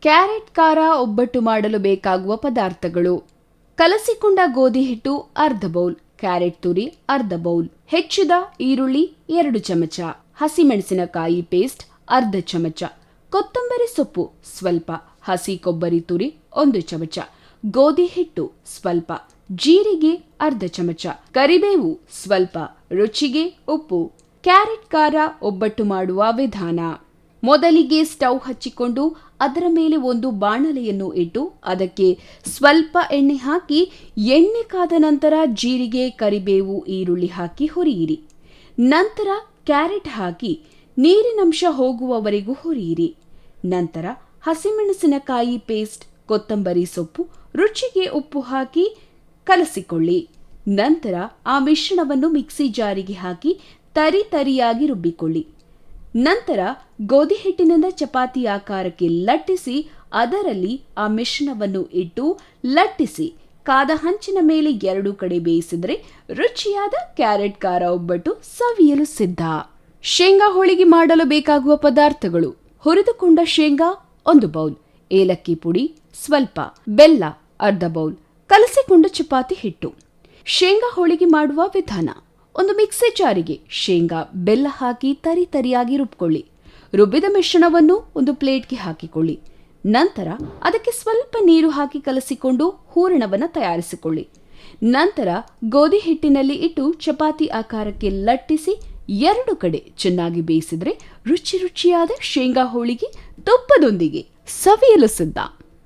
Carrot ಖಾರ ಒಬ್ಬಟ್ಟು ಮಾಡಲು ಬೇಕಾಗುವ ಪದಾರ್ಥಗಳು: ಕಲಸಿಕೊಂಡ ಗೋಧಿ ಹಿಟ್ಟು ಅರ್ಧ ಬೌಲ್, ಕ್ಯಾರೆಟ್ ತುರಿ ಅರ್ಧ ಬೌಲ್, ಹೆಚ್ಚಿದ ಈರುಳ್ಳಿ 2 ಚಮಚ, ಹಸಿಮೆಣಸಿನಕಾಯಿ ಪೇಸ್ಟ್ ಅರ್ಧ ಚಮಚ, ಕೊತ್ತಂಬರಿ ಸೊಪ್ಪು ಸ್ವಲ್ಪ, ಹಸಿ ಕೊಬ್ಬರಿ ತುರಿ 1 ಚಮಚ, ಗೋಧಿ ಹಿಟ್ಟು ಸ್ವಲ್ಪ, ಜೀರಿಗೆ ಅರ್ಧ ಚಮಚ, ಕರಿಬೇವು ಸ್ವಲ್ಪ, ರುಚಿಗೆ ಉಪ್ಪು. ಕ್ಯಾರೆಟ್ ಖಾರ ಒಬ್ಬಟ್ಟು ಮಾಡುವ ವಿಧಾನ: ಮೊದಲಿಗೆ ಸ್ಟವ್ ಹಚ್ಚಿಕೊಂಡು ಅದರ ಮೇಲೆ ಒಂದು ಬಾಣಲೆಯನ್ನು ಇಟ್ಟು ಅದಕ್ಕೆ ಸ್ವಲ್ಪ ಎಣ್ಣೆ ಹಾಕಿ, ಎಣ್ಣೆ ಕಾದ ನಂತರ ಜೀರಿಗೆ, ಕರಿಬೇವು, ಈರುಳ್ಳಿ ಹಾಕಿ ಹುರಿಯಿರಿ. ನಂತರ ಕ್ಯಾರೆಟ್ ಹಾಕಿ ನೀರಿನಂಶ ಹೋಗುವವರೆಗೂ ಹುರಿಯಿರಿ. ನಂತರ ಹಸಿಮೆಣಸಿನಕಾಯಿ ಪೇಸ್ಟ್, ಕೊತ್ತಂಬರಿ ಸೊಪ್ಪು, ರುಚಿಗೆ ಉಪ್ಪು ಹಾಕಿ ಕಲಸಿಕೊಳ್ಳಿ. ನಂತರ ಆ ಮಿಶ್ರಣವನ್ನು ಮಿಕ್ಸಿ ಜಾರಿಗೆ ಹಾಕಿ ತರಿಯಾಗಿ ರುಬ್ಬಿಕೊಳ್ಳಿ. ನಂತರ ಗೋಧಿ ಹಿಟ್ಟಿನಿಂದ ಚಪಾತಿ ಆಕಾರಕ್ಕೆ ಲಟ್ಟಿಸಿ ಅದರಲ್ಲಿ ಆ ಮಿಶ್ರಣವನ್ನು ಇಟ್ಟು ಲಟ್ಟಿಸಿ ಕಾದ ಹಂಚಿನ ಮೇಲೆ 2 ಕಡೆ ಬೇಯಿಸಿದರೆ ರುಚಿಯಾದ ಕ್ಯಾರೆಟ್ ಖಾರ ಒಬ್ಬಟ್ಟು ಸವಿಯಲು ಸಿದ್ಧ. ಶೇಂಗಾ ಹೋಳಿಗೆ ಮಾಡಲು ಬೇಕಾಗುವ ಪದಾರ್ಥಗಳು: ಹುರಿದುಕೊಂಡ ಶೇಂಗಾ 1 ಬೌಲ್, ಏಲಕ್ಕಿ ಪುಡಿ ಸ್ವಲ್ಪ, ಬೆಲ್ಲ ಅರ್ಧ ಬೌಲ್, ಕಲಸಿಕೊಂಡ ಚಪಾತಿ ಹಿಟ್ಟು. ಶೇಂಗಾ ಹೋಳಿಗೆ ಮಾಡುವ ವಿಧಾನ: ಒಂದು ಮಿಕ್ಸಿ ಜಾರಿಗೆ ಶೇಂಗಾ, ಬೆಲ್ಲ ಹಾಕಿ ತರಿಯಾಗಿ ರುಬ್ಕೊಳ್ಳಿ. ರುಬ್ಬಿದ ಮಿಶ್ರಣವನ್ನು ಒಂದು ಪ್ಲೇಟ್ಗೆ ಹಾಕಿಕೊಳ್ಳಿ. ನಂತರ ಅದಕ್ಕೆ ಸ್ವಲ್ಪ ನೀರು ಹಾಕಿ ಕಲಸಿಕೊಂಡು ಹೂರಣವನ್ನು ತಯಾರಿಸಿಕೊಳ್ಳಿ. ನಂತರ ಗೋಧಿ ಹಿಟ್ಟಿನಲ್ಲಿ ಇಟ್ಟು ಚಪಾತಿ ಆಕಾರಕ್ಕೆ ಲಟ್ಟಿಸಿ 2 ಕಡೆ ಚೆನ್ನಾಗಿ ಬೇಯಿಸಿದರೆ ರುಚಿಯಾದ ಶೇಂಗಾ ಹೋಳಿಗೆ ತುಪ್ಪದೊಂದಿಗೆ ಸವಿಯಲು ಸಿದ್ಧ.